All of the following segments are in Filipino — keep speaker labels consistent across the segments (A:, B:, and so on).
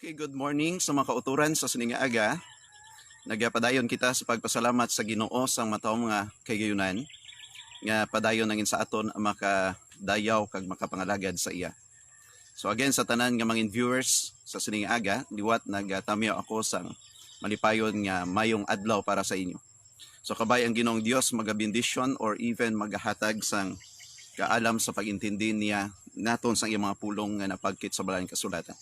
A: Okay, good morning sa mga kauturan sa sininga aga. Nagapadayon kita sa pagpasalamat sa Ginoo sang mataong nga kayunan nga padayon nangin sa aton ang makadayaw kag makapangalagad sa iya. So again sa tanan nga mga viewers sa sininga aga, liwat nagtamyo ako sang malipayon nga mayong adlaw para sa inyo. So kabay ang Ginoong Dios magabindisyon or even magahatag sang kaalam sa pagintindi niya naton sang iyang mga pulong nga napagkit sa balang kasulatan.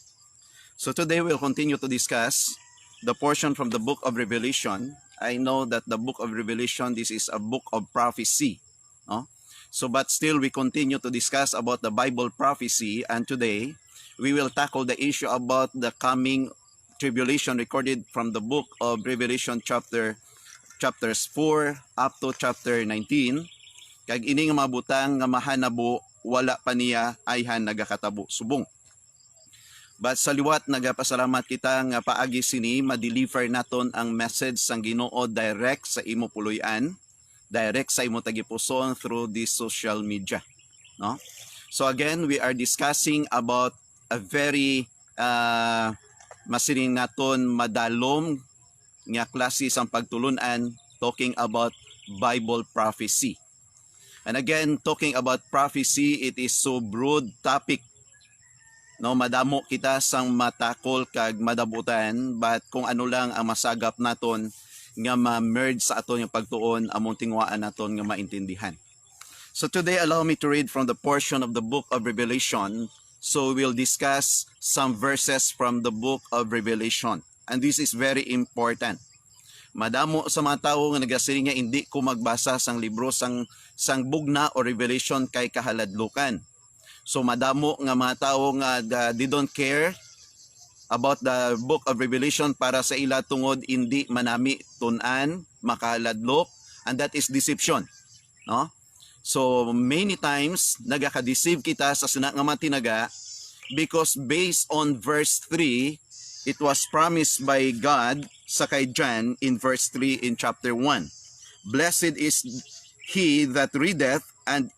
A: So today we'll continue to discuss the portion from the book of Revelation. I know that the book of Revelation, this is a book of prophecy. No? So but still we continue to discuss about the Bible prophecy, and today we will tackle the issue about the coming tribulation recorded from the book of Revelation chapters 4 up to chapter 19. Kag ini nga mabutang nga mahanabo wala pa niya ayhan nagakatabo subong. But sa liwat nagapasalamat kita nga paagi sini ma-deliver naton ang message sang Ginoo direct sa imo puloy-an, direct sa imo tagipuson through this social media, no? So again, we are discussing about a very masining naton madalom nga klase sang pagtulunan, talking about Bible prophecy. And again, talking about prophecy, it is so broad topic. No, madamo kita sang matakol kag madabutan, but kung ano lang ang masagap naton nga ma-merge sa aton yung pagtuon, among tingwaan naton nga maintindihan. So today, allow me to read from the portion of the book of Revelation. So we'll discuss some verses from the book of Revelation. And this is very important. Madamo sa mga tao nga nagasiri nga hindi ko magbasa sang libro sang bugna o Revelation kay kahaladlukan. So madamo nga mga tao nga they don't care about the book of Revelation para sa ila tungod hindi manami tun-an, makaladlok, and that is deception. No? So many times nagaka-deceive kita sa sina nga matinaga because based on verse 3, it was promised by God sa kay John in verse 3 in chapter 1. Blessed is he that readeth and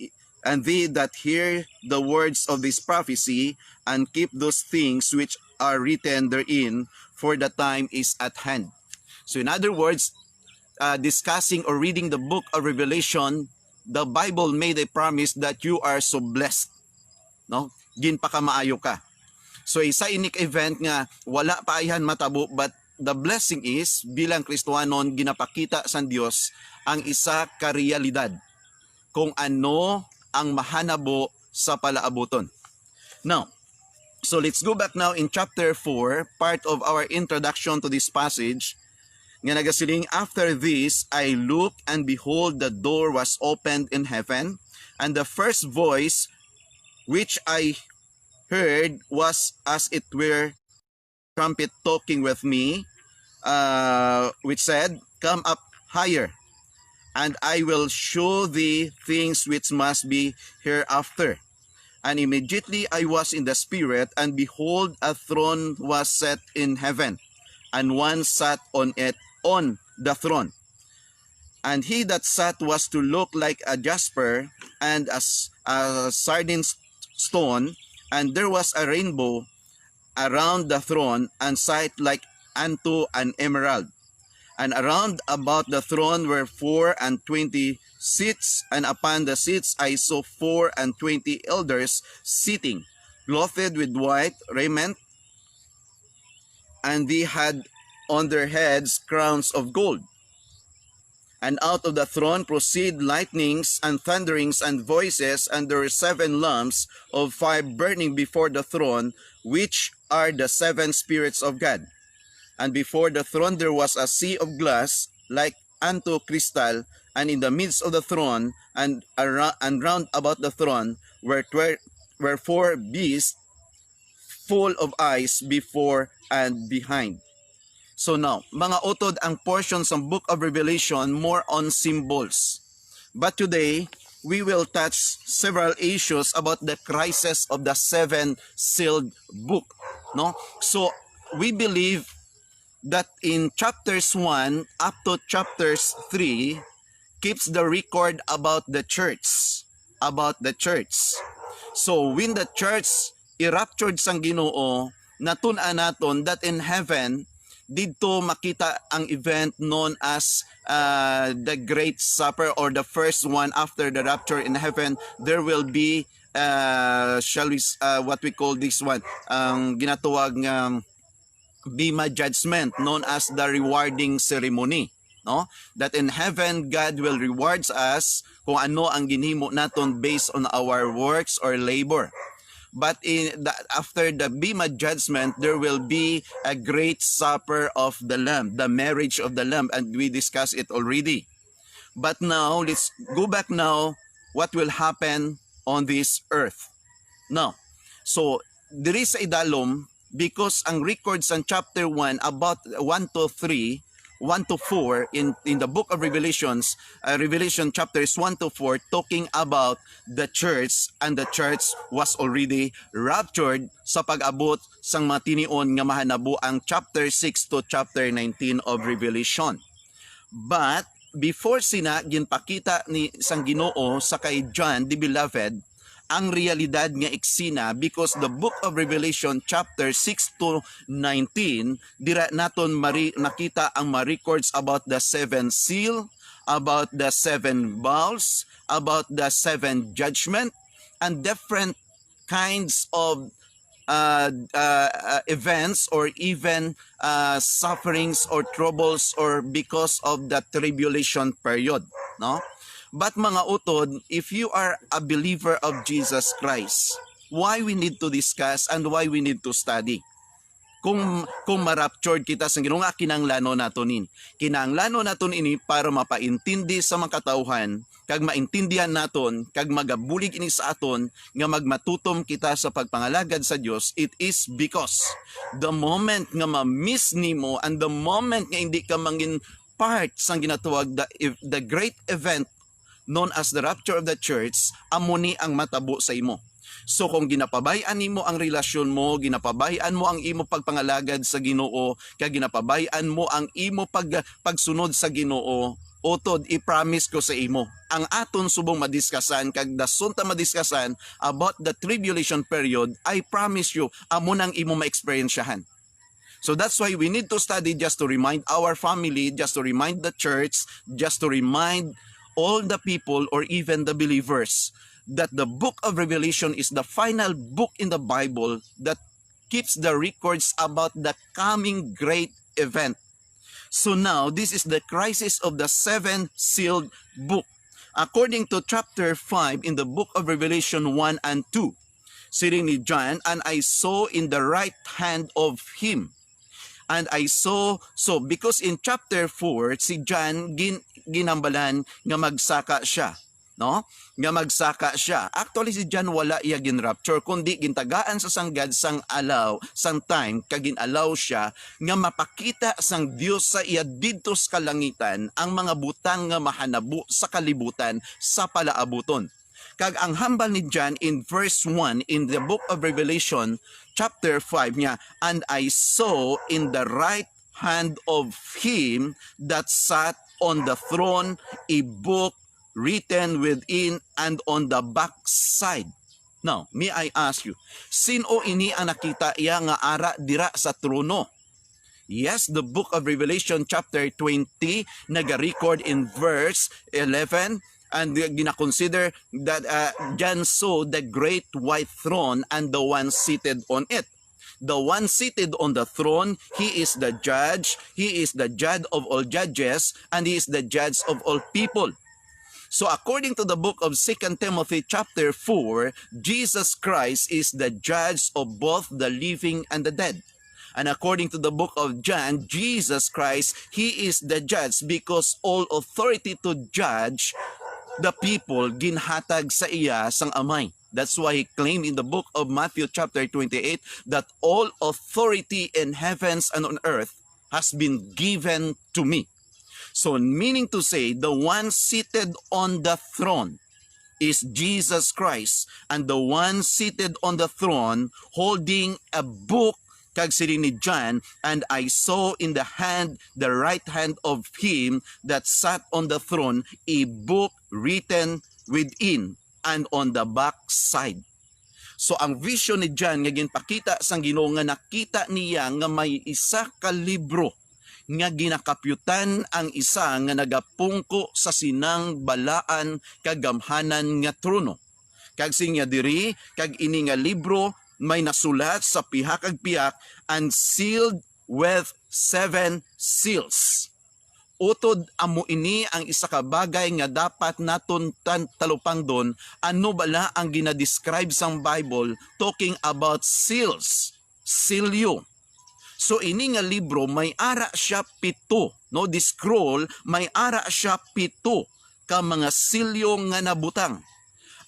A: they that hear the words of this prophecy and keep those things which are written therein, for the time is at hand. So in other words, discussing or reading the book of Revelation, the Bible made a promise that you are so blessed. No? Ginpakamaayo ka. So isa inik event nga wala pa ayhan matabo, but the blessing is bilang Kristohanon ginapakita sa Dios ang isa ka realidad kung ano ang mahanabo sa palaabuton. Now, so let's go back now in chapter 4, part of our introduction to this passage. Nga nagasiling, after this, I looked, and behold, the door was opened in heaven, and the first voice which I heard was as it were trumpet talking with me, which said, come up higher, and I will show thee things which must be hereafter. And immediately I was in the Spirit, and behold, a throne was set in heaven, and one sat on it, on the throne. And he that sat was to look like a jasper and a sardine stone, and there was a rainbow around the throne, and sight like unto an emerald. And around about the throne were 24 seats, and upon the seats I saw 24 elders sitting, clothed with white raiment, and they had on their heads crowns of gold. And out of the throne proceed lightnings and thunderings and voices, and there were 7 lamps of fire burning before the throne, which are the 7 spirits of God. And before the throne there was a sea of glass like unto crystal, and in the midst of the throne and round about the throne were 4 beasts full of eyes before and behind. So now, mga utod ang portions ng book of Revelation more on symbols. But today, we will touch several issues about the crisis of the 7 sealed book. No? So, we believe that in chapters 1 up to chapters 3 keeps the record about the church. So when the church i-raptured sang Ginoo, natun-an naton that in heaven dito makita ang event known as the Great Supper, or the first one after the rapture in heaven. There will be what we call this one, ang ginatawag ng Bema Judgment, known as the rewarding ceremony. No? That in heaven, God will rewards us kung ano ang ginhimo naton based on our works or labor. But after the Bema Judgment, there will be a great supper of the Lamb, the marriage of the Lamb, and we discussed it already. But now, let's go back now, what will happen on this earth. Now, so there is a dalom, because ang records on chapter 1 about 1 to 3, 1 to 4 in the book of Revelations, Revelation chapters 1 to 4, talking about the church, and the church was already raptured sa pag-abot sang matinion nga mahanabo ang chapter 6 to chapter 19 of Revelation. But before sina ginpakita ni sang Ginoo sa kay John the Beloved ang realidad nga eksena, because the book of Revelation chapter 6 to 19 dira naton nakita ang ma-records about the 7 seal, about the 7 bowls, about the 7 judgment, and different kinds of events, or even sufferings or troubles, or because of the tribulation period, no? But mga utod, if you are a believer of Jesus Christ, why we need to discuss and why we need to study? Kung ma-raptured kita sa Ginoo, nga kinanglano naton ini para mapaintindi sa mga katawhan, kag maintindihan naton, kag magabulig ini sa aton nga magmatutom kita sa pagpangalagad sa Dios. It is because the moment nga ma-miss nimo, and the moment nga hindi ka mangin part sang ginatawag the great event known as the rapture of the church, amuni ang matabo sa imo. So kung ginapabayan nimo ang relasyon mo, ginapabayan mo ang imo pagpangalagad sa Ginoo, kag ginapabayan mo ang imo pagsunod sa Ginoo, utod i-promise ko sa imo, ang aton subong madiskasan kag dason ta madiskasan about the tribulation period, I promise you amo nang imo ma-experiensyahan. So that's why we need to study, just to remind our family, just to remind the church, just to remind all the people, or even the believers, that the book of Revelation is the final book in the Bible that keeps the records about the coming great event. So now, this is the crisis of the 7 sealed book. According to chapter 5 in the book of Revelation 1 and 2, sitting ni John, and I saw in the right hand of him. And I saw, so because in chapter 4, si John ginambalan nga magsaka siya, no? Nga magsaka siya. Actually si John wala iya ginrapture, kundi gintagaan sa sanggad sang time kag ginalaw siya nga mapakita sang Dios sa iya didto sa kalangitan ang mga butang nga mahanabo sa kalibutan sa palaabuton. Kag ang hambal ni John in verse 1 in the book of Revelation chapter 5 niya, and I saw in the right hand of him that sat on the throne a book written within and on the back side. Now, may I ask you, sino ini ang nakita iya nga ara dira sa trono? Yes, the book of Revelation chapter 20 naga-record in verse 11, and gina-consider that John saw the great white throne and the one seated on it. The one seated on the throne, he is the judge, he is the judge of all judges, and he is the judge of all people. So according to the book of 2 Timothy chapter 4, Jesus Christ is the judge of both the living and the dead. And according to the book of John, Jesus Christ, he is the judge, because all authority to judge the people ginhatag sa iya sang Amay. That's why he claimed in the book of Matthew chapter 28 that all authority in heavens and on earth has been given to me. So meaning to say, the one seated on the throne is Jesus Christ, and the one seated on the throne holding a book, kag siring ni John, and I saw in the right hand of him that sat on the throne a book written within and on the back side. So ang vision ni John nga ginpakita sang Ginoo nga nakita niya nga may isa ka libro nga ginakapyutan ang isa nga nagapungko sa sinang balaan kagamhanan nga trono. Kag sinya diri kag ini nga libro may nasulat sa pihak kag pihak and sealed with 7 seals. Utod amo ini ang isa ka bagay nga dapat naton talupang don, ano bala ang ginadescribe sang Bible talking about seals, silyo. So ini nga libro may ara siya 7, no? The scroll may ara siya 7 ka mga silyo nga nabutang.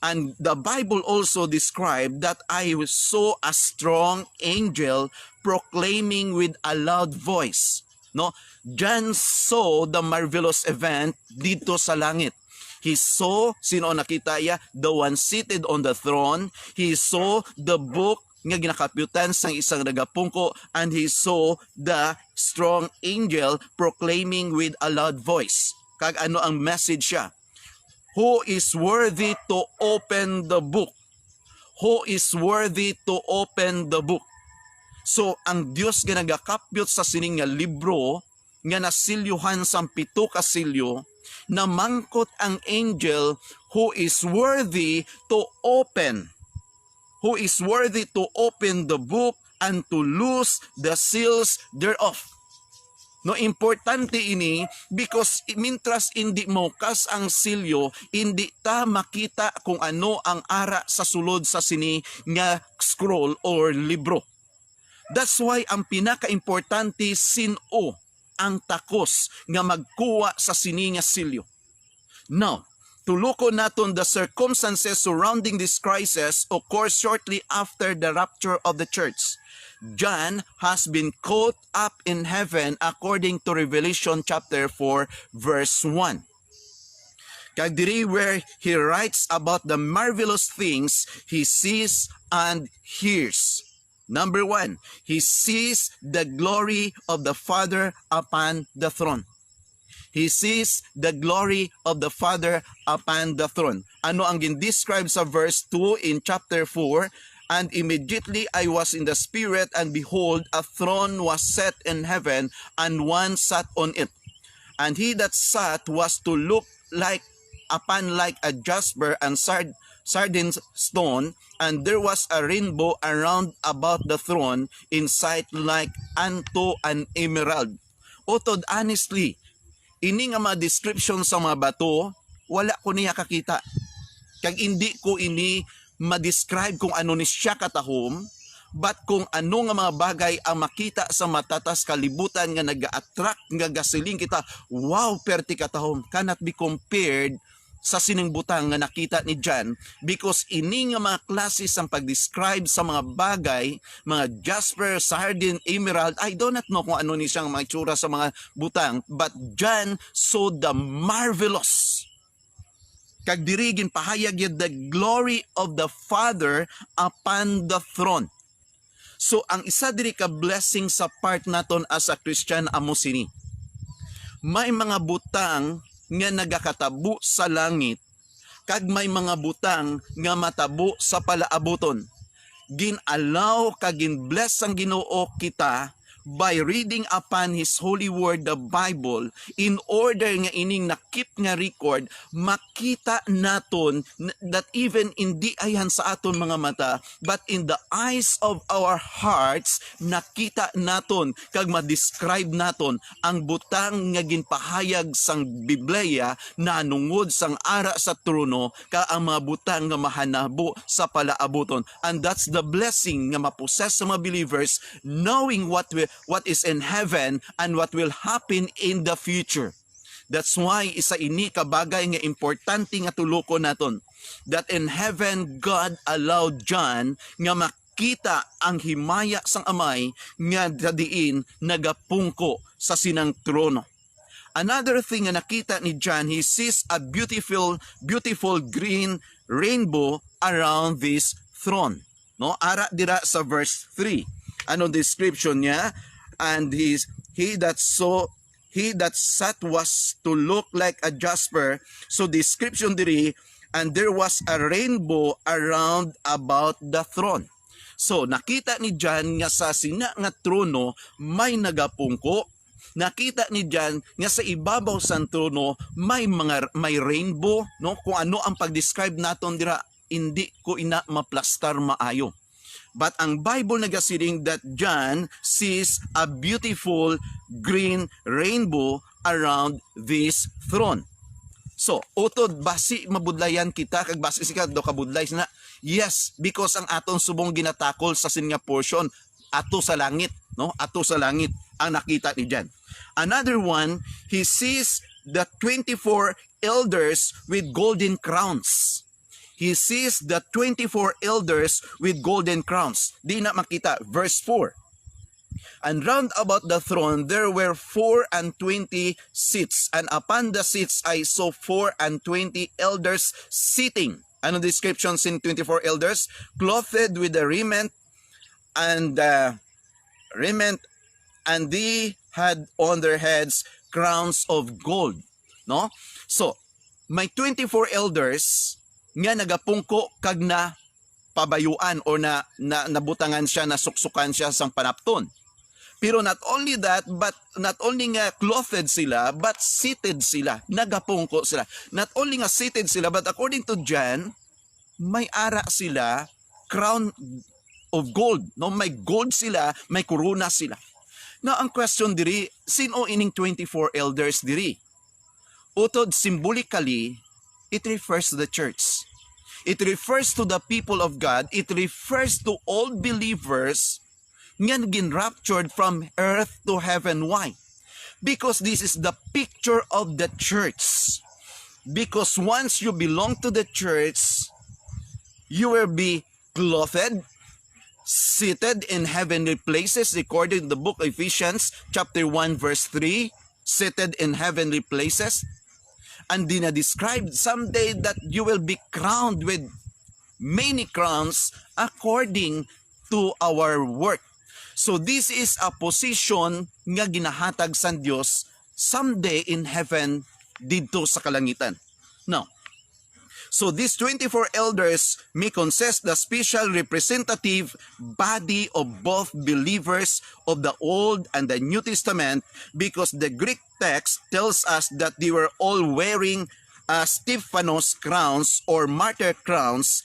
A: And the Bible also described that I saw a strong angel proclaiming with a loud voice. No? John saw the marvelous event dito sa langit. He saw, sino nakita niya? The one seated on the throne. He saw the book nga ginakapyutan sang isang nagapungko, and he saw the strong angel proclaiming with a loud voice. Kag ano ang message siya? Who is worthy to open the book? Who is worthy to open the book? So ang Dios nga nagakapyot sa sining nga libro nga nasilyuhan sang 7 ka silyo, namangkot ang angel who is worthy to open. Who is worthy to open the book and to loose the seals thereof. No, importante ini because mintras hindi mokas ang silyo, hindi ta makita kung ano ang ara sa sulod sa sini nga scroll or libro. That's why ang pinaka-importante sino ang takos nga magkuha sa sini nga silyo. Now, tulukon naton the circumstances surrounding this crisis occur shortly after the rapture of the church. John has been caught up in heaven according to Revelation chapter 4 verse 1. Kag diri where he writes about the marvelous things he sees and hears. Number 1, he sees the glory of the Father upon the throne. He sees the glory of the Father upon the throne. Ano ang ginidescribe sa verse 2 in chapter 4? And immediately I was in the Spirit, and behold, a throne was set in heaven, and one sat on it. And he that sat was to look like a jasper and sardine stone, and there was a rainbow around about the throne, in sight like unto an emerald. Utod honestly, ini nga mga description sa mga bato, wala ko niya kakita. Kag hindi ko ini ma-describe kung ano ni siya katahom, but kung ano nga mga bagay ang makita sa matatas kalibutan nga nag-attract nga gasiling kita, wow, perti katahom, cannot be compared sa sining butang nga nakita ni John, because ini nga mga klase ang pag-describe sa mga bagay, mga jasper, sardine, emerald, I do not know kung ano ni siyang mga itsura sa mga butang, but John saw the marvelous. Kag dirigin pahayag yun the glory of the Father upon the throne. So ang isa diri ka blessing sa part naton as a Christian amo sini. May mga butang nga nagakatabo sa langit, kag may mga butang nga matabo sa palaabuton. Ginalaw kag ginbless ang Ginoo kita by reading upon His holy word, the Bible, in order nga ining nakip nga record, makita naton that even hindi ayan sa aton mga mata, but in the eyes of our hearts, nakita naton, kag ma-describe naton ang butang nga ginpahayag sang Biblia na nungod sang ara sa trono, ka ang mga butang nga mahanabo sa palaabuton. And that's the blessing nga maposes sa mga believers, knowing what is in heaven and what will happen in the future. That's why isa ini ka bagay nga importante nga tulukon naton, that in heaven God allowed John nga makita ang himaya sang amay nga dadiin nagapungko sa sinang trono. Another thing nga nakita ni John, he sees a beautiful green rainbow around this throne. No, ara dira sa verse 3. Anong description niya? And he that sat was to look like a jasper. So description diri, and there was a rainbow around about the throne. So nakita ni John nga sa sina nga trono may nagapungko. Nakita ni John nga sa ibabaw sa trono may rainbow, no? Kung ano ang pag-describe naton dira, hindi ko ina maplastar maayo. But ang Bible nagasiling that John sees a beautiful green rainbow around this throne. So, utod basi mabudlayan kita kag basi sika do kabudlay na. Yes, because ang aton subong ginatakol sa sinya portion ato sa langit, no? Ato sa langit ang nakita ni John. Another one, he sees the 24 elders with golden crowns. He sees the 24 elders with golden crowns. Di na makita. Verse 4. And round about the throne there were 24 seats, and upon the seats I saw 24 elders sitting. Ano descriptions in 24 elders? Clothed with the raiment, and they had on their heads crowns of gold. No? So, may 24 elders nga nagapungko kag na pabayuan o na nabutangan siya, nasuksukan siya sang panapton. Pero not only that, but not only nga clothed sila, but seated sila, nagapungko sila. Not only nga seated sila, but according to John, may ara sila, crown of gold. No? May gold sila, may korona sila. Now, ang question diri, sino ining 24 elders diri? Utod, symbolically, it refers to the church. It refers to the people of God. It refers to all believers nga gin-raptured from earth to heaven. Why? Because this is the picture of the church. Because once you belong to the church, you will be clothed, seated in heavenly places, according to the book of Ephesians, chapter 1, verse 3, seated in heavenly places. And described someday that you will be crowned with many crowns according to our work. So this is a position nga ginahatag sa Dios someday in heaven dito sa kalangitan. Now, so these 24 elders may consist the special representative body of both believers of the Old and the New Testament, because the Greek text tells us that they were all wearing Stephanos crowns or martyr crowns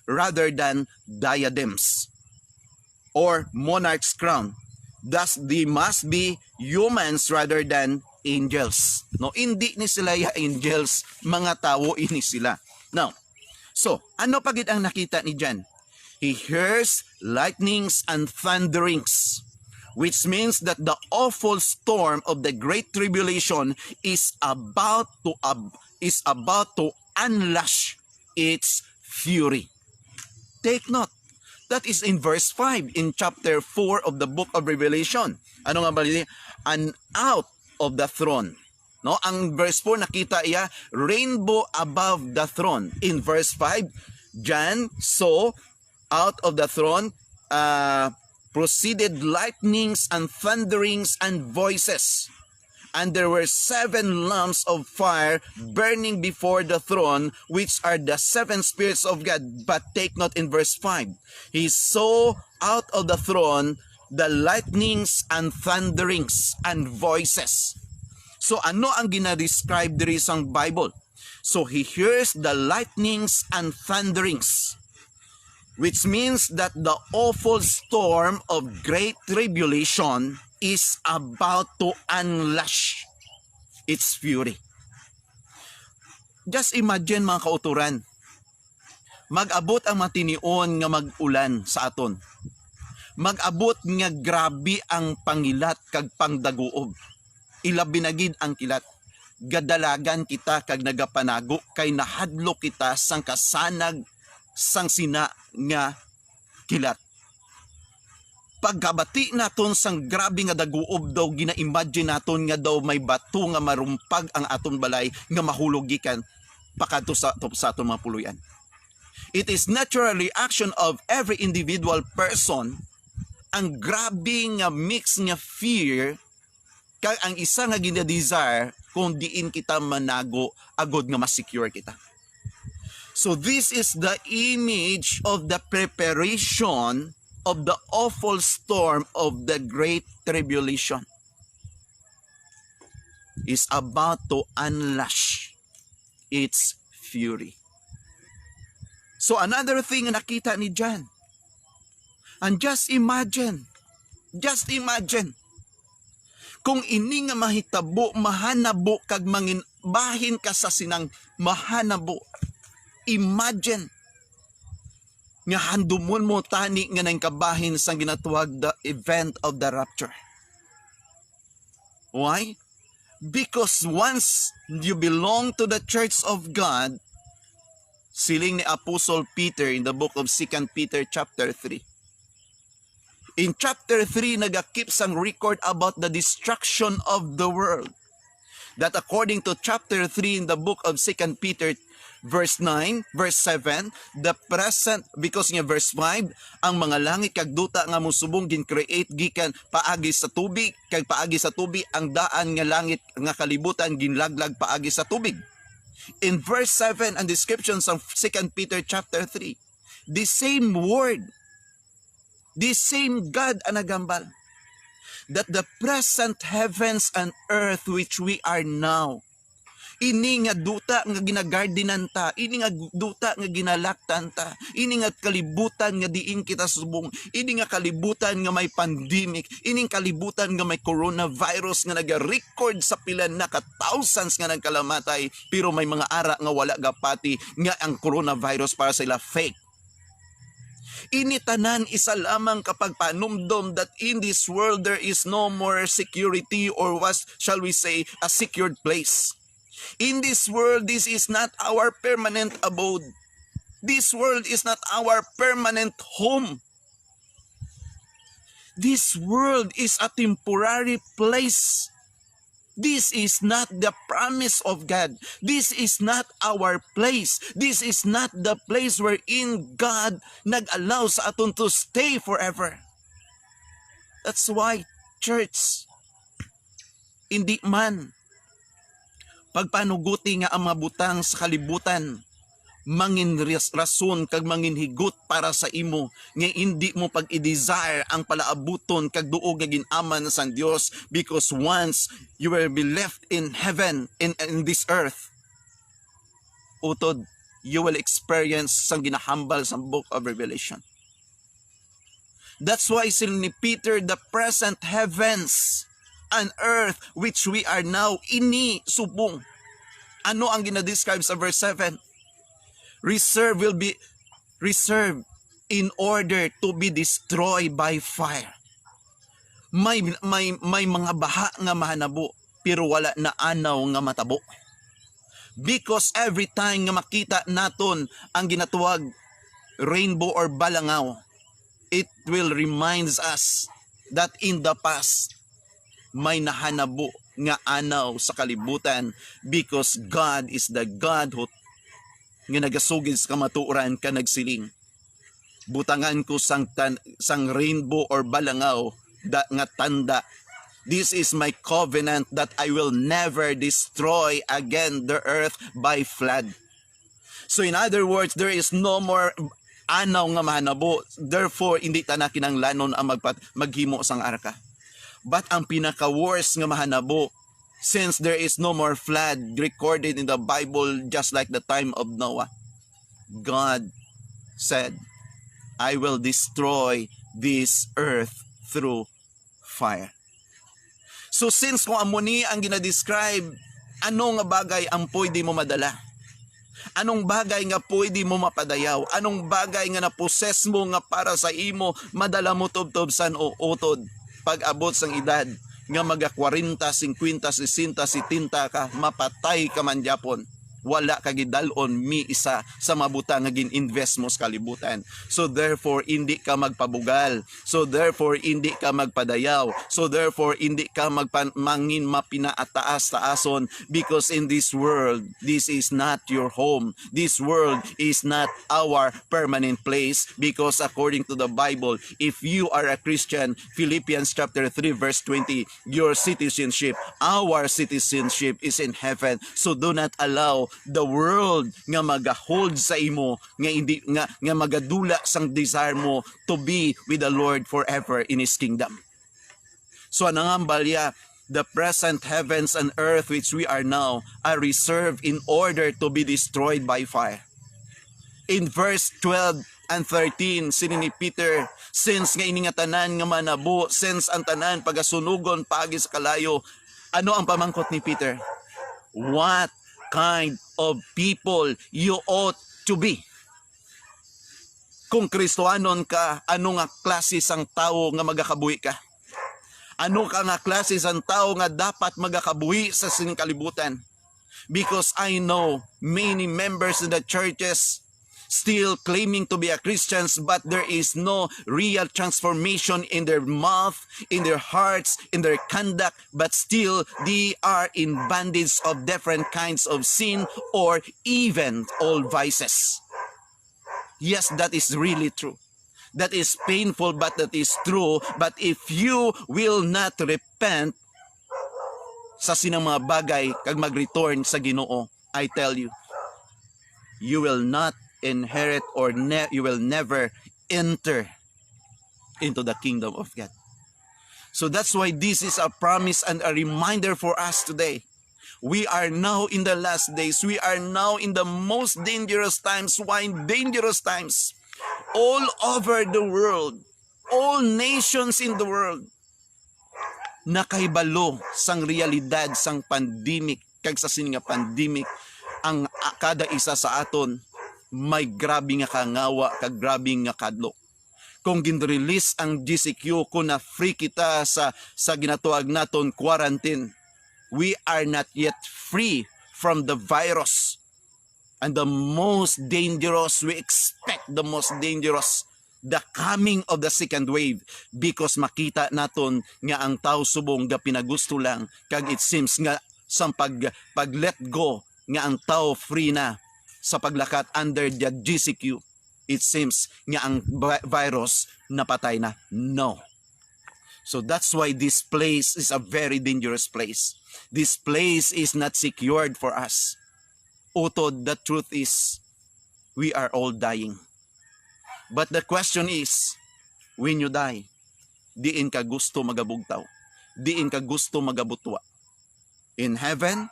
A: rather than diadems or monarch's crown. Thus, they must be humans rather than angels. No, hindi ni sila ya angels, mga tao ini sila. Now, so ano pagid ang nakita ni John? He hears lightnings and thunderings, which means that the awful storm of the great tribulation is about to unleash its fury. Take note. That is in verse 5 in chapter 4 of the book of Revelation. Ano nga ba? And out of the throne. No, ang verse 4 nakita iya rainbow above the throne. In verse 5, John saw out of the throne proceeded lightnings and thunderings and voices. And there were 7 lamps of fire burning before the throne, which are the 7 spirits of God. But take note in verse 5. He saw out of the throne the lightnings and thunderings and voices. So ano ang ginadescribe diri sang Bible? So he hears the lightnings and thunderings, which means that the awful storm of great tribulation is about to unleash its fury. Just imagine mga kauturan, mag-abot ang matinion nga mag-ulan sa aton. Mag-abot nga grabe ang pangilat kag pangdaguob. Ilabinagid ang kilat. Gadalagan kita kag nagapanago kay nahadlo kita sang kasanag sang sina nga kilat. Pagkabati naton sang grabe nga daguob daw, gina-imagine naton nga daw may bato nga marumpag ang aton balay nga mahulog gikan pakadto sa aton mga puluyan. It is natural reaction of every individual person ang grabe nga mix nga fear kag ang isa nga gina-desire kung diin kita manago agod nga ma-secure kita. So this is the image of the preparation of the awful storm of the great tribulation. Is about to unleash its fury. So another thing na nakita ni John, and just imagine, kung ini nga mahitabo, mahanabo, kag mangin bahin ka sa sinang mahanabo. Imagine, nga handumon mo tani nga nang kabahin sa ginatuwag the event of the rapture. Why? Because once you belong to the church of God, siling ni Apostle Peter in the book of 2 Peter chapter 3. In chapter 3, nagakip sang record about the destruction of the world. That according to chapter 3 in the book of 2 Peter verse 9, verse 7, the present, because nga verse 5, ang mga langit kag duta nga musubong gin-create gikan paagi sa tubig, kag paagi sa tubig ang daan nga langit nga kalibutan ginlaglag paagi sa tubig. In verse 7, ang descriptions of 2 Peter chapter 3, the same word, the same God ang nagambal, that the present heavens and earth which we are now, ini nga duta nga ginagardinan ta, ini nga duta nga ginalaktan ta, ini nga kalibutan nga diin kita subong, ini nga kalibutan nga may pandemic, ini nga kalibutan nga may coronavirus nga naga-record sa pila na ka thousands nga nagkalamatay, pero may mga ara nga wala gapati nga ang coronavirus para sila fake. Ini tanan isa lamang kapag panumdom that in this world there is no more security, or was, shall we say, a secured place. In this world, this is not our permanent abode. This world is not our permanent home. This world is a temporary place. This is not the promise of God. This is not our place. This is not the place wherein God nag-allow sa aton to stay forever. That's why, church, hindi man pagpanuguti nga ang mabutang sa kalibutan, mangin rason kag mangin higot para sa imo, nga hindi mo pag i-desire ang palaabuton kag duog nga ginaman sa Dios, because once you will be left in heaven, in this earth, utod, you will experience sang ginahambal sa book of Revelation. That's why sil ni Peter, the present heavens and earth which we are now, ini subong. Ano ang ginadescribe sa verse 7? Reserve will be reserved in order to be destroyed by fire. May mga baha nga mahanabo, pero wala na anaw nga matabo. Because every time nga makita naton ang ginatuwag rainbow or balangaw, it will reminds us that in the past, may nahanabo nga anaw sa kalibutan, because God is the God who nga nagasugid sa kamatuoran ka nagsiling. Butangan ko sang rainbow or balangaw nga tanda. This is my covenant that I will never destroy again the earth by flood. So in other words, there is no more anaw nga mahanabo. Therefore, hindi ta na kinanglanon ang maghimo sang arka. But ang pinaka-worst nga mahanabo, since there is no more flood recorded in the Bible just like the time of Noah, God said, I will destroy this earth through fire. So since kung amuni ang ginadescribe, anong nga bagay ang pwede mo madala? Anong bagay nga pwede mo mapadayaw? Anong bagay nga naposes mo nga para sa imo madala mo tubsan o utod? Pag-abot sang edad nga maga 40, 50, 60, 70 ka, mapatay ka man gyapon. Wala ka gidalon mi isa sa mabuta nga gin-invest mo sa kalibutan. So therefore, hindi ka magpabugal. So therefore, hindi ka magpadayaw. So therefore, hindi ka mangin mapinaataas-taason, because in this world, this is not your home. This world is not our permanent place, because according to the Bible, if you are a Christian, Philippians chapter 3 verse 20, your citizenship, our citizenship is in heaven. So do not allow the world nga magahold sa imo, nga hindi nga magadula sang desire mo to be with the Lord forever in His kingdom. So anangambalya, the present heavens and earth which we are now are reserved in order to be destroyed by fire. In verse 12 and 13, sini ni Peter, since nga ini nga tanan nga manabo, since ang tanan pagasunugon pagi sa kalayo, ano ang pamangkot ni Peter? What kind of people you ought to be? Kung Kristohanon ka, ano nga klase sang tao nga magakabuhi ka? Ano ka nga klase sang tao nga dapat magakabuhi sa sining kalibutan? Because I know many members in the churches still claiming to be a Christians, but there is no real transformation in their mouth, in their hearts, in their conduct, but still they are in bondage of different kinds of sin or even all vices. Yes, that is really true. That is painful, but that is true. But if you will not repent sa sinang mga bagay kag mag-return sa Ginoo, I tell you, you will not inherit or you will never enter into the kingdom of God. So that's why this is a promise and a reminder for us today. We are now in the last days. We are now in the most dangerous times. Why dangerous times? All over the world, all nations in the world, nakahibalo sang realidad sang pandemic, kag sa sininga pandemic, ang kada isa sa aton may grabe nga kangawa, kag grabe nga kadlok. Kung ginrelease ang GCQ, kung na-free kita sa ginatuag naton quarantine, we are not yet free from the virus. And the most dangerous, we expect the most dangerous, the coming of the second wave, because makita naton nga ang tao subong ga pinagusto lang, kag it seems nga sa pag let go nga ang tao free na sa paglakat under the GCQ, it seems nga ang virus napatay na. No. So that's why this place is a very dangerous place. This place is not secured for us. Utod, the truth is, we are all dying. But the question is, when you die, diin ka gusto magabugtaw? Diin ka gusto magabutwa? In heaven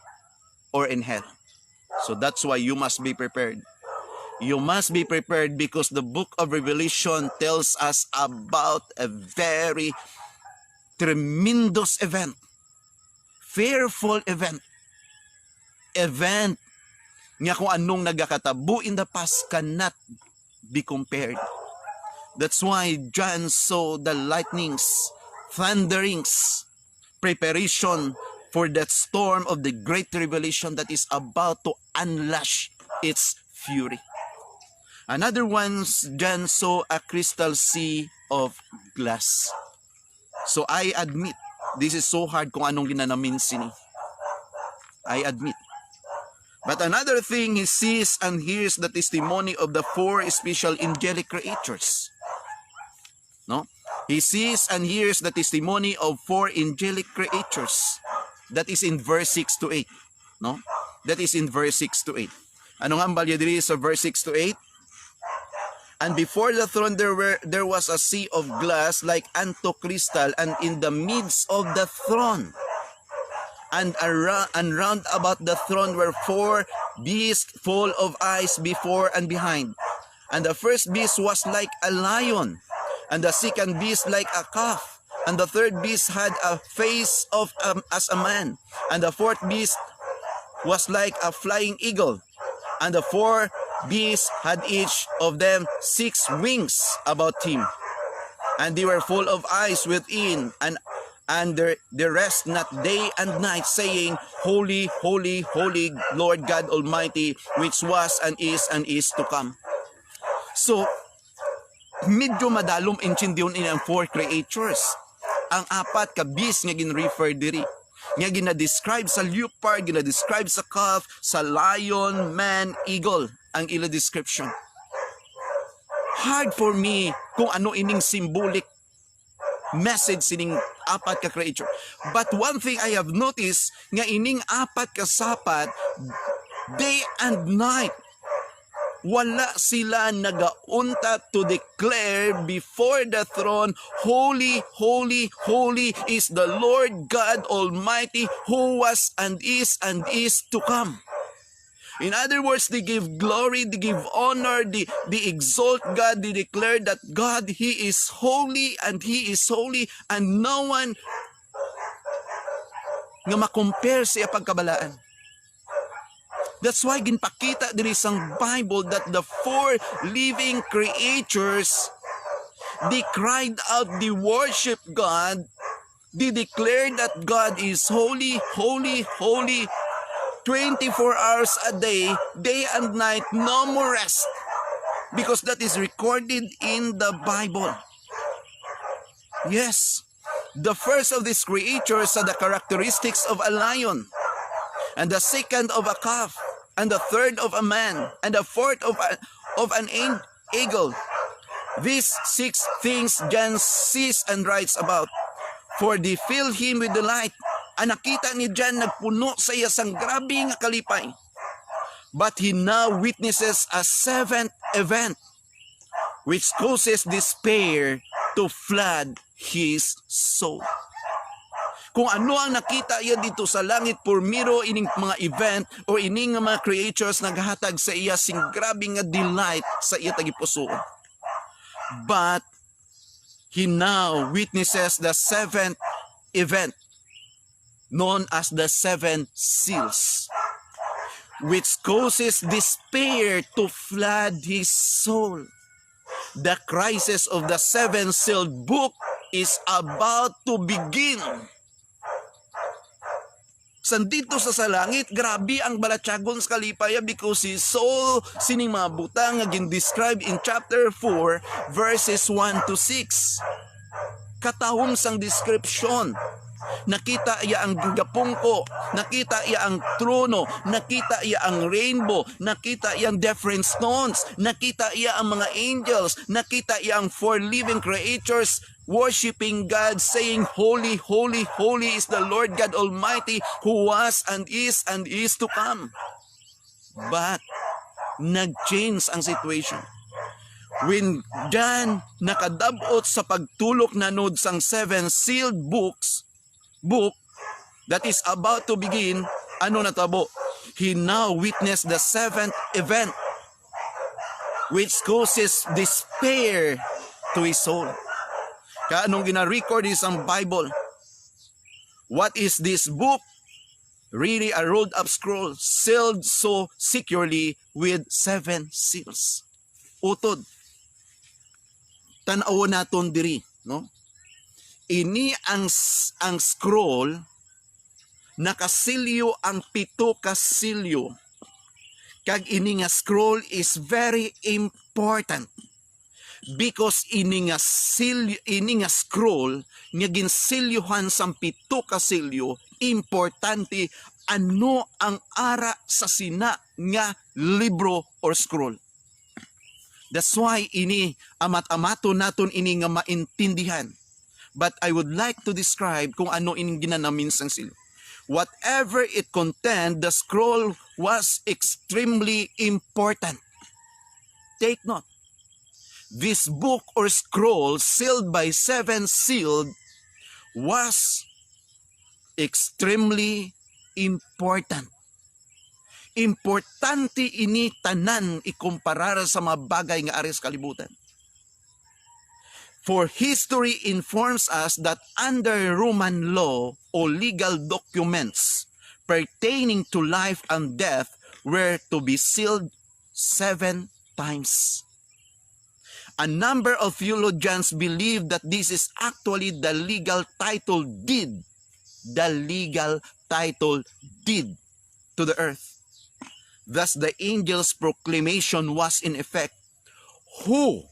A: or in hell? So that's why you must be prepared. You must be prepared because the book of Revelation tells us about a very tremendous event. Fearful event. Event nga kung anong nagakatabo in the past cannot be compared. That's why John saw the lightnings, thunderings, preparation for that storm of the great revelation that is about to unleash its fury. Another one, John saw a crystal sea of glass. So I admit, this is so hard kung anong ginanamin sini. I admit. But another thing, he sees and hears the testimony of the four special angelic creatures. No? He sees and hears the testimony of four angelic creatures. That is in verse 6 to 8. No? That is in verse 6 to 8. Ano nga ang balya diri sa verse 6 to 8? And before the throne there was a sea of glass like unto crystal, and in the midst of the throne and round about the throne were four beasts full of eyes before and behind. And the first beast was like a lion, and the second beast like a calf, and the third beast had a face of as a man, and the fourth beast was like a flying eagle, and the four beasts had each of them 6 wings about him, and they were full of eyes within, and they rest not day and night, saying, Holy, holy, holy, Lord God Almighty, which was and is to come. So, medyo madalom intindiyon in ang four creatures. Ang apat ka beast nga gin-refer diri. Nga gina-describe sa leopard, gina-describe sa calf, sa lion, man, eagle, ang ila description. Hard for me kung ano ining symbolic message sining apat ka creature. But one thing I have noticed, nga ining apat ka sapat, day and night. Wala sila nagaunta to declare before the throne, Holy, holy, holy is the Lord God Almighty, who was and is to come. In other words, they give glory, they give honor, they exalt God, they declare that God, He is holy and no one nga makompare sa pagkabalaan. That's why ginpakita diri sang Bible that the four living creatures, they cried out, they worship God, they declared that God is holy, holy, holy, 24 hours a day, day and night, no more rest. Because that is recorded in the Bible. Yes, the first of these creatures are the characteristics of a lion, and the second of a calf, and the third of a man, and the fourth of an eagle. These 6 things John sees and writes about, for they fill him with delight. Ang nakita ni John, nagpuno sa iya sang grabe nga kalipay. But he now witnesses a 7th event, which causes despair to flood his soul. Kung ano ang nakita iya dito sa langit, purmiro ining mga event o ining mga creatures naghatag sa iya sing grabe nga delight sa iya tagipusoon. But he now witnesses the 7th event, known as the 7 seals, which causes despair to flood his soul. The crisis of the 7-sealed book is about to begin. Sandito sa langit, grabe ang balatyagon sa kalipaya because si Saul, sining mga butang nga gin-describe in chapter 4, verses 1 to 6. Katahom sang description. Nakita iya ang gapungko, nakita iya ang trono, nakita iya ang rainbow, nakita iya ang different stones, nakita iya ang mga angels, nakita iya ang 4 living creatures worshiping God, saying, Holy, holy, holy is the Lord God Almighty, who was and is to come. But nag-change ang situation. When John nakadabot sa pagtulok nanod sang 7 sealed book that is about to begin, ano natabo? He now witnessed the 7th event, which causes despair to his soul. Kaya anong gina-record is ang Bible? What is this book? Really a rolled up scroll, sealed so securely with 7 seals. Utod. Tanaw naton diri, no? Ini ang scroll, nakasilyo ang 7 ka silyo. Kag ini nga scroll is very important because ini nga scroll nga ginsilyohan sang 7 ka silyo, importante ano ang ara sa sina nga libro or scroll. That's why ini amat-amato naton ini nga maintindihan. But I would like to describe kung ano ining ginanamin sang silyo. Whatever it contained, the scroll was extremely important. Take note. This book or scroll sealed by 7 sealed was extremely important. Importante ini tanan ikumparar sa mga bagay nga aris kalibutan. For history informs us that under Roman law or legal documents pertaining to life and death were to be sealed 7 times. A number of theologians believe that this is actually the legal title deed. The legal title deed to the earth. Thus the angel's proclamation was in effect, who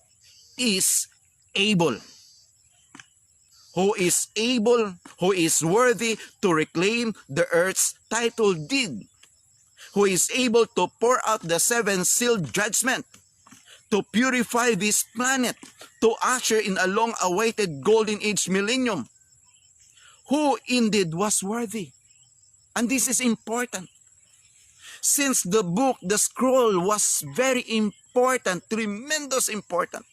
A: is able, who is worthy to reclaim the earth's title deed, who is able to pour out the 7 sealed judgment, to purify this planet, to usher in a long-awaited golden age millennium, who indeed was worthy. And this is important. Since the book, the scroll was very important, tremendous important.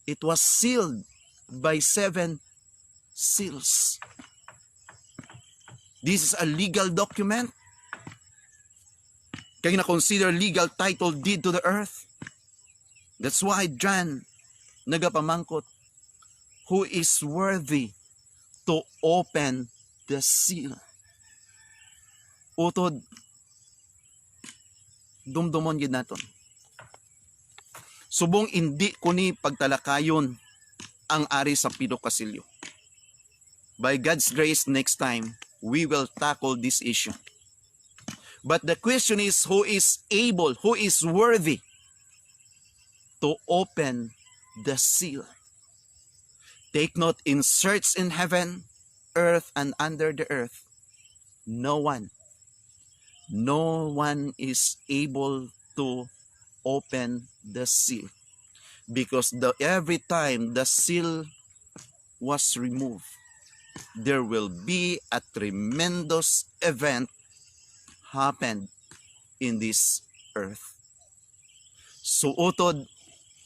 A: It was sealed by 7 seals. This is a legal document. Kaya na-consider legal title deed to the earth. That's why John nagapamangkot, who is worthy to open the seal. Utod, dumdumon yun naton. Subong hindi ko ni pagtalakayon ang ari sa pidokasilyo. By God's grace, next time, we will tackle this issue. But the question is, who is able, who is worthy to open the seal? Take note, in search in heaven, earth, and under the earth, no one is able to open the seal. Because every time the seal was removed, there will be a tremendous event happened in this earth. So utod,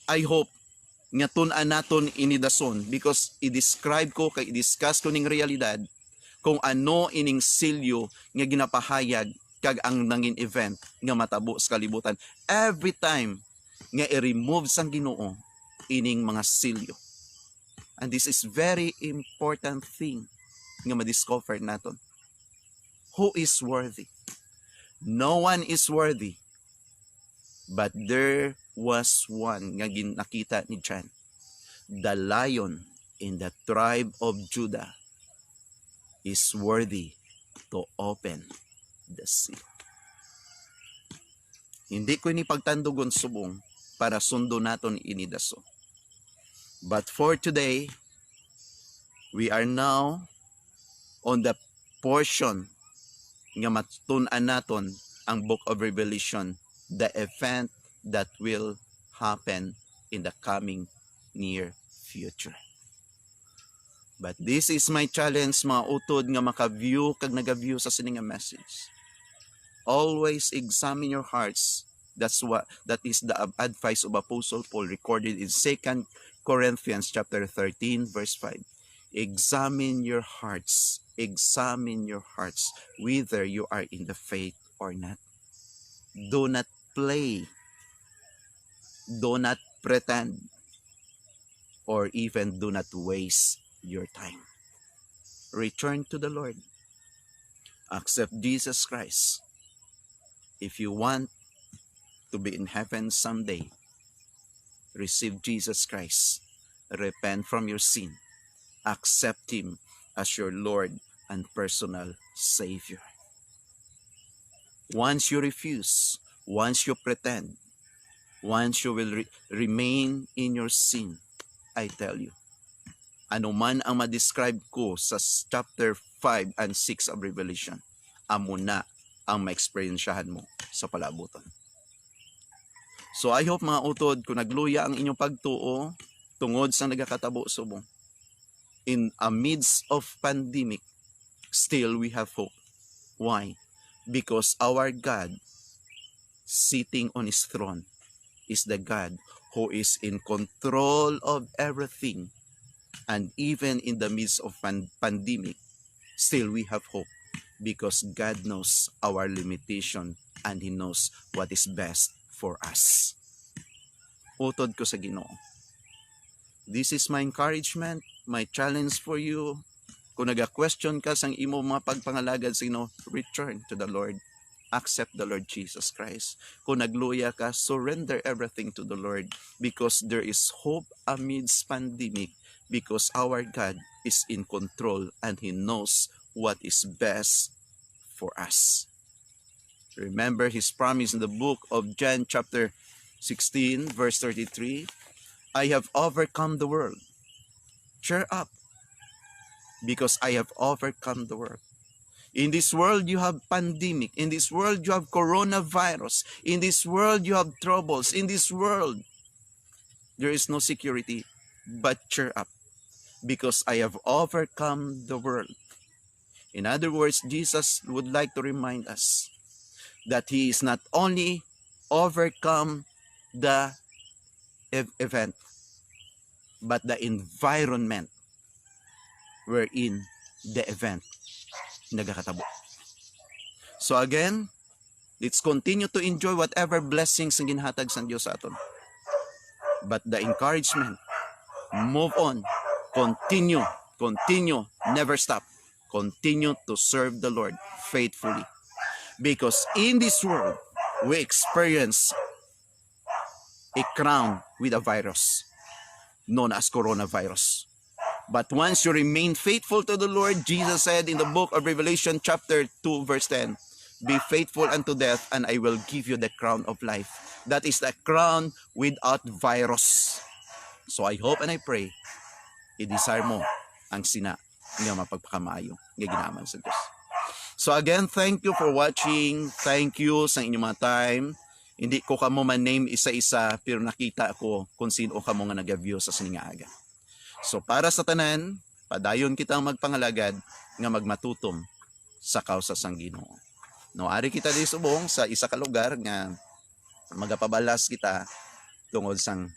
A: I hope nga tun-an naton inidason, because i-describe ko, kay i-discuss ko ning realidad kung ano ining silyo nga ginapahayag kag ang nangin event nga matabo sa kalibutan every time nga i-remove sang Ginoo ining mga silyo. And this is very important thing nga ma-discover naton. Who is worthy? No one is worthy, but there was one nga nakita ni John, the Lion in the tribe of Judah is worthy to open the seal. Hindi ko ni pagtandugon subong para sundo naton inidaso. But for today, we are now on the portion nga matun-an naton ang Book of Revelation, the event that will happen in the coming near future. But this is my challenge, mga utod, nga maka-view kag naga-view sa sining message. Always examine your hearts. That is the advice of Apostle Paul recorded in 2 Corinthians chapter 13 verse 5. Examine your hearts. Examine your hearts, whether you are in the faith or not. Do not play. Do not pretend. Or even do not waste your time. Return to the Lord. Accept Jesus Christ. If you want to be in heaven someday, receive Jesus Christ. Repent from your sin. Accept Him as your Lord and personal Savior. Once you refuse, once you pretend, once you will remain in your sin, I tell you, ano man ang ma-describe ko sa chapter 5 and 6 of Revelation, amo na ang ma-experiensyahan mo sa palabutan. So I hope, mga utod, kung nagluya ang inyong pagtuo tungod sa nagakatabo subong, in a midst of pandemic, still we have hope. Why? Because our God, sitting on His throne, is the God who is in control of everything. And even in the midst of pandemic, still we have hope. Because God knows our limitation and He knows what is best for us. Utod ko sa Ginoo. This is my encouragement, my challenge for you. Kung naga-question ka sang imo mga pagpangalagad sa Ginoo, return to the Lord. Accept the Lord Jesus Christ. Kung nagluya ka, surrender everything to the Lord, because there is hope amidst pandemic, because our God is in control and He knows what is best for us. Remember His promise in the book of John chapter 16 verse 33, I have overcome the world. Cheer up, because I have overcome the world. In this world you have pandemic. In this world you have coronavirus. In this world you have troubles. In this world there is no security. But cheer up, because I have overcome the world. In other words, Jesus would like to remind us that he is not only overcome the event, but the environment wherein the event nagakatabo. So again, let's continue to enjoy whatever blessings ang ginhatag sa Diyos sa aton. But the encouragement, move on, continue, never stop. Continue to serve the Lord faithfully. Because in this world, we experience a crown with a virus known as coronavirus. But once you remain faithful to the Lord, Jesus said in the book of Revelation chapter 2 verse 10, be faithful unto death and I will give you the crown of life. That is the crown without virus. So I hope and I pray, i-desire mo ang sina nga mapagpakamaayo nga ginaman sa Diyos. So again, thank you for watching. Thank you sa inyong mga time. Hindi ko kamo man-name isa-isa, pero nakita ko kung sino kamo nga nag-view sa sininga aga. So para sa tanan, padayon kitang magpangalagad nga magmatutom sa kausa sang Ginoo. No, ari kita di subong sa isa ka lugar nga magapabalas kita tungod sang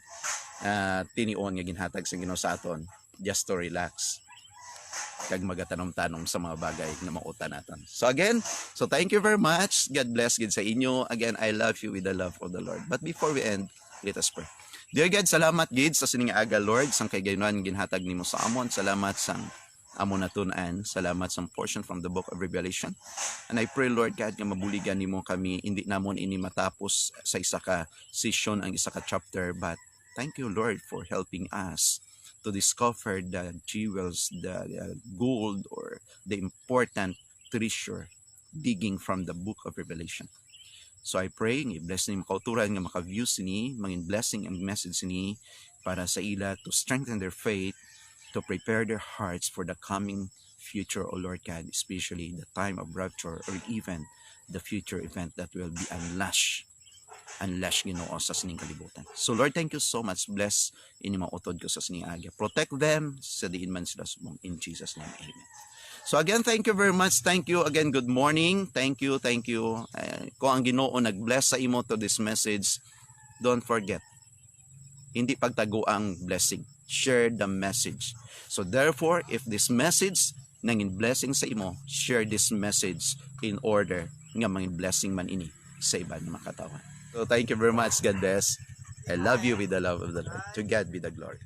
A: tinion nga ginhatag sa Ginoo sa aton, just to relax kag magatanom-tanom sa mga bagay na mauta naton. So again, so thank you very much. God bless gid sa inyo. Again, I love you with the love of the Lord. But before we end, let us pray. Dear God, salamat gid sa sining aga, Lord, sang kay gayunan ginhatag nimo sa amon. Salamat sang amon natun-an. Salamat sa portion from the book of Revelation. And I pray, Lord God, nga mabuligan nimo kami, hindi namon ini matapos sa isa ka session ang isa ka chapter, but thank you, Lord, for helping us to discover the jewels, the gold, or the important treasure digging from the book of Revelation. So I pray, i-bless ni makauturan nga maka-view sini, mangin blessing ang message sini para sa ila to strengthen their faith, to prepare their hearts for the coming future, O Lord God, especially the time of rapture or even the future event that will be unleashed Ginoo sa sining kalibutan. So Lord, thank you so much. Bless ini mga utod ko sa sining aga. Protect them sa diin man sila sumong. In Jesus' name, amen. So again, thank you very much. Thank you again. Good morning. Thank you. Kung ang Ginoo nag-bless sa imo to this message, don't forget, hindi pagtago ang blessing. Share the message. So therefore, if this message nangin blessing sa imo, share this message in order nga mangin blessing man ini sa iba nga makatawan. So thank you very much. God bless. I love you with the love of the Lord. To God be the glory.